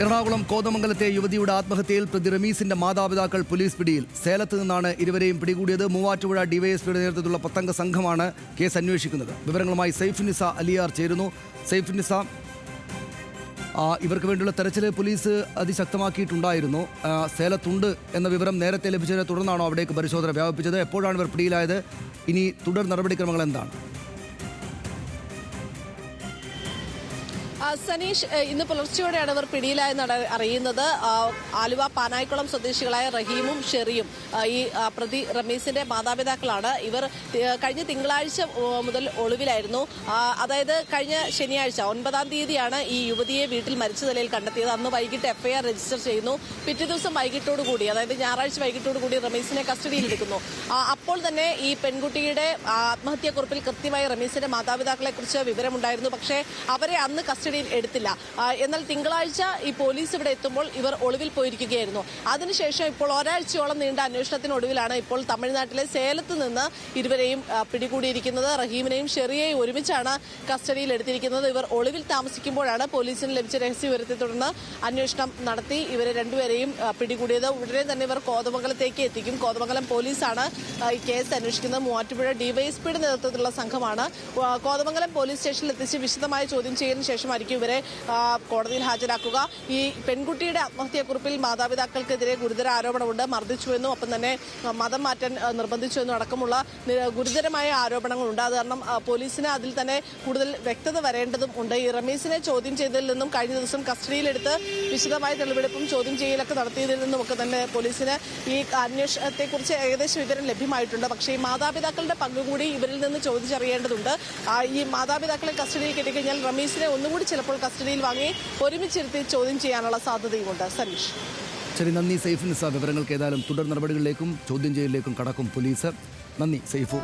എറണാകുളം കോതമംഗലത്തെ യുവതിയുടെ ആത്മഹത്യയിൽ പ്രതി റമീസിന്റെ മാതാപിതാക്കൾ പോലീസ് പിടിയിൽ. സേലത്ത് നിന്നാണ് ഇരുവരെയും പിടികൂടിയത്. മൂവാറ്റുപുഴ ഡിവൈഎസ്പിയുടെ നേതൃത്വത്തിലുള്ള 10 സംഘമാണ് കേസ് അന്വേഷിക്കുന്നത്. വിവരങ്ങളുമായി സൈഫുന്നിസ അലിയാർ ചേരുന്നു. സൈഫുന്നിസ, ഇവർക്ക് വേണ്ടിയുള്ള തെരച്ചിൽ പോലീസ് അതിശക്തമാക്കിയിട്ടുണ്ടായിരുന്നു. സേലത്തുണ്ട് എന്ന വിവരം നേരത്തെ ലഭിച്ചതിനെ തുടർന്നാണോ അവിടേക്ക് പരിശോധന വ്യാപിപ്പിച്ചത്? എപ്പോഴാണ് ഇവർ പിടിയിലായത്? ഇനി തുടർ നടപടിക്രമങ്ങൾ എന്താണ്? സനീഷ്, ഇന്ന് പുലർച്ചെയോടെയാണ് ഇവർ പിടിയിലായെന്നാണ് അറിയുന്നത്. ആലുവ പാനായിക്കുളം സ്വദേശികളായ റഹീമും ഷെറിയും ഈ പ്രതി റമീസിന്റെ മാതാപിതാക്കളാണ്. ഇവർ കഴിഞ്ഞ തിങ്കളാഴ്ച മുതൽ ഒളിവിലായിരുന്നു. അതായത് കഴിഞ്ഞ ശനിയാഴ്ച 9-ാം തീയതിയാണ് ഈ യുവതിയെ വീട്ടിൽ മരിച്ച നിലയിൽ കണ്ടെത്തിയത്. അന്ന് വൈകിട്ട് FIR രജിസ്റ്റർ ചെയ്യുന്നു. പിറ്റേ ദിവസം വൈകിട്ടോടുകൂടി, അതായത് ഞായറാഴ്ച വൈകിട്ടോടുകൂടി റമീസിനെ കസ്റ്റഡിയിലെടുക്കുന്നു. അപ്പോൾ തന്നെ ഈ പെൺകുട്ടിയുടെ ആത്മഹത്യാക്കുറിപ്പിൽ കൃത്യമായി റമീസിന്റെ മാതാപിതാക്കളെ കുറിച്ച് വിവരമുണ്ടായിരുന്നു. പക്ഷേ അവരെ അന്ന് കസ്റ്റഡിയിൽ എടുത്തില്ല. എന്നാൽ തിങ്കളാഴ്ച ഈ പോലീസ് ഇവിടെ എത്തുമ്പോൾ ഇവർ ഒളിവിൽ പോയിരിക്കുകയായിരുന്നു. അതിനുശേഷം ഇപ്പോൾ ഒരാഴ്ചയോളം നീണ്ട അന്വേഷണത്തിനൊടുവിലാണ് ഇപ്പോൾ തമിഴ്നാട്ടിലെ സേലത്ത് നിന്ന് ഇരുവരെയും പിടികൂടിയിരിക്കുന്നത്. റഹീമിനെയും ഷെറിയെയും ഒരുമിച്ചാണ് കസ്റ്റഡിയിൽ എടുത്തിരിക്കുന്നത്. ഇവർ ഒളിവിൽ താമസിക്കുമ്പോഴാണ് പോലീസിന് ലഭിച്ച രഹസ്യവിവരത്തെ തുടർന്ന് അന്വേഷണം നടത്തി ഇവരെ രണ്ടുപേരെയും പിടികൂടിയത്. ഉടനെ തന്നെ ഇവർ കോതമംഗലത്തേക്ക് എത്തിക്കും. കോതമംഗലം പോലീസാണ് ഈ കേസ് അന്വേഷിക്കുന്നത്. മൂവാറ്റുപുഴ ഡിവൈഎസ്പിയുടെ നേതൃത്വത്തിലുള്ള സംഘമാണ് കോതമംഗലം പോലീസ് സ്റ്റേഷനിൽ എത്തിച്ച് വിശദമായ ചോദ്യം ചെയ്തതിനു ശേഷമായിരിക്കും ഇവരെ കോടതിയിൽ ഹാജരാക്കുക. ഈ പെൺകുട്ടിയുടെ ആത്മഹത്യാക്കുറിപ്പിൽ മാതാപിതാക്കൾക്കെതിരെ ഗുരുതര ആരോപണമുണ്ട്. മർദ്ദിച്ചുവെന്നും ഒപ്പം തന്നെ മതം മാറ്റാൻ നിർബന്ധിച്ചുവെന്നും അടക്കമുള്ള ഗുരുതരമായ ആരോപണങ്ങളുണ്ട്. അത് കാരണം പോലീസിന് അതിൽ തന്നെ കൂടുതൽ വ്യക്തത വരേണ്ടതും ഉണ്ട്. ഈ റമീസിനെ ചോദ്യം ചെയ്തതിൽ നിന്നും കഴിഞ്ഞ ദിവസം കസ്റ്റഡിയിലെടുത്ത് വിശദമായ തെളിവെടുപ്പും ചോദ്യം ചെയ്യലൊക്കെ നടത്തിയതിൽ നിന്നുമൊക്കെ തന്നെ പോലീസിന് ഈ അന്വേഷണത്തെക്കുറിച്ച് ഏകദേശം വിവരം ലഭ്യമായിട്ടുണ്ട്. പക്ഷേ ഈ മാതാപിതാക്കളുടെ പങ്കുകൂടി ഇവരിൽ നിന്ന് ചോദിച്ചറിയേണ്ടതുണ്ട്. ഈ മാതാപിതാക്കളെ കസ്റ്റഡിയിൽ കിട്ടിക്കഴിഞ്ഞാൽ റമീസിനെ ഒന്നുകൂടി ചിലപ്പോൾ കസ്റ്റഡിയിൽ വാങ്ങി ഒരുമിച്ചിരുത്തി ചോദ്യം ചെയ്യാനുള്ള സാധ്യതയുമുണ്ട്. സനീഷ്, ശരി, നന്ദി സൈഫുന്നിസ. വിവരങ്ങൾക്ക് ഏതായാലും തുടർ നടപടികളിലേക്കും ചോദ്യം ചെയ്യലിലേക്കും കടക്കും പോലീസ്. നന്ദി സൈഫു.